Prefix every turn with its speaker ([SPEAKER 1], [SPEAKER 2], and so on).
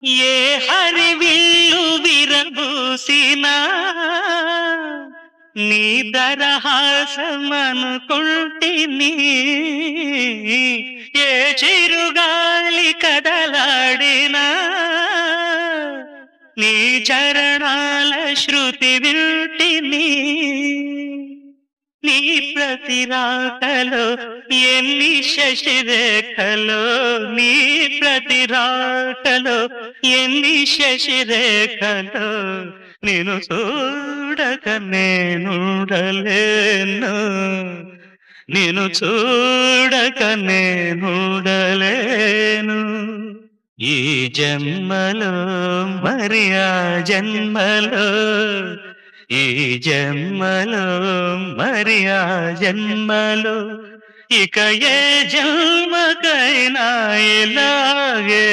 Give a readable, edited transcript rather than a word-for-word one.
[SPEAKER 1] ఏ హరివిల్లు విరబూసినా నీ దరహాసమనుకుంటిని. ఏ చిరుగాలి కదలాడినా నీ చరణాల శృతి వింటిని. నీ ప్రతి రాకలో ఎన్ని శశిరేఖలో, నీ ప్రతి రాకలో ఎన్ని శశిరేఖలో, నిన్ను చూడక నేనుండలేను, నిన్ను చూడక నేనుండలేను. ఈ జన్మలో మరి ఆ జన్మలో, ఈ జన్మలో మరి ఆ జన్మలో, ఇక ఏ జన్మకైనా ఇలాగే